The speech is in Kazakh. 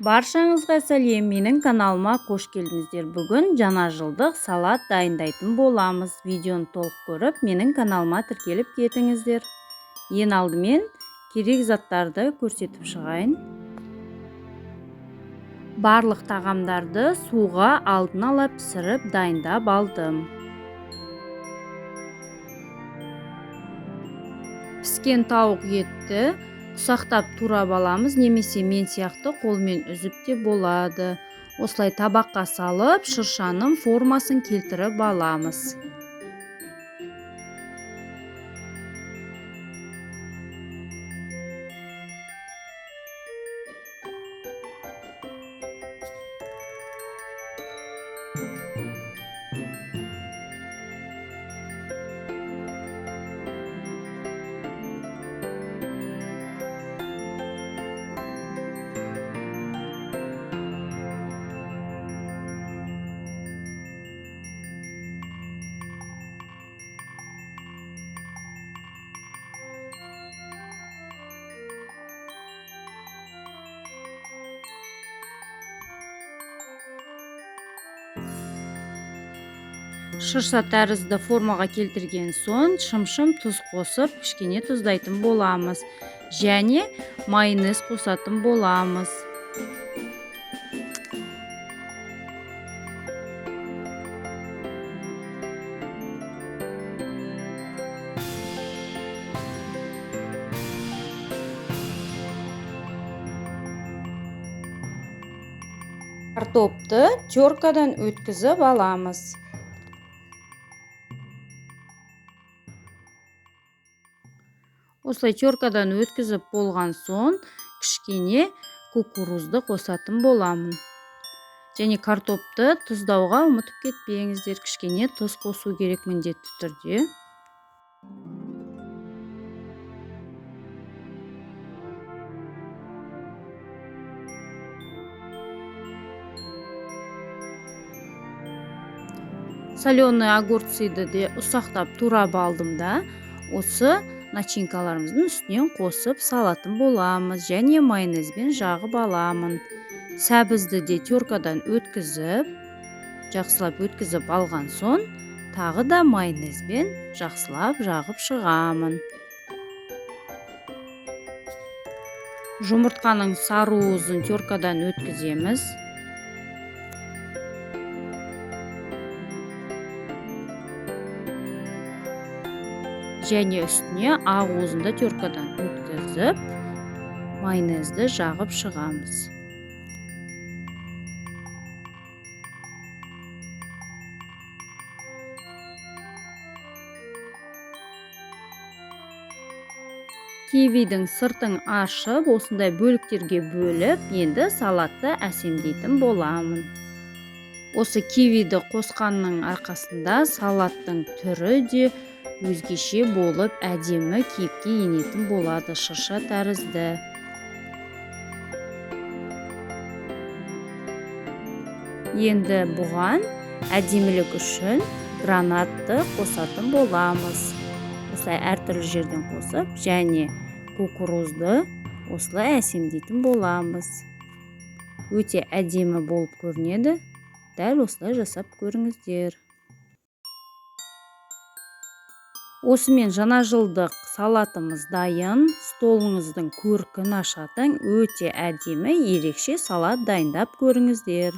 Баршаңызға сәлем, менің каналыма қош келдіңіздер. Бүгін жаңа жылдық салат дайындайтын боламыз. Видеоны толық көріп, менің каналыма тіркеліп кетіңіздер. Ең алдымен керек заттарды көрсетіп шығайын. Барлық тағамдарды суға алдын ала пісіріп дайындап алдым. Піскен тауық етті ұсақтап турап аламыз, немесе мен сияқты қолмен үзіп те болады. Осылай табаққа салып, шыршаның формасын келтіріп аламыз. Шырша тәрізді формаға келтірген соң шым-шым тұз қосып, кішкене тұздайтын боламыз. Және майонез қосатын боламыз. Картопты теркадан өткізіп аламыз. Осылай теркадан өткізіп болған соң кішкене кукурузды қосатын боламын. Және картопты тұздауға ұмытып кетпеңіздер, кішкене тұз қосу керек міндетті түрде. Соленый огурцыды де ұсақтап турап алдым да, осы начинкаларымыздың үстінен қосып салатын боламыз. Және майонезбен жағып аламын. Сәбізді де теркадан өткізіп, жақсылап өткізіп алған соң, тағы да майонезбен жақсылап жағып шығамын. Жұмыртқаның саруызын теркадан өткіземіз. Және үстіне ақуызын да теркадан өткізіп, майонезді жағып шығамыз. Кивидің сыртын ашып, осындай бөліктерге бөліп, енді салатты әсемдейтін боламын. Осы кивиді қосқанның арқасында салаттың түрі де өзгеше болып, әдемі кейіпке енетін болады, шырша тәрізді. Енді бұған әдемілік үшін гранатты қосатын боламыз. Осылай әртүрлі жерден қосып, және кукурузды осылай әсемдейтін боламыз. Өте әдемі болып көрінеді. Дәл осылай жасап көріңіздер. Осымен жаңа жылдық салатымыз дайын. Столыңыздың көркін ашатын өте әдемі, ерекше салат дайындап көріңіздер.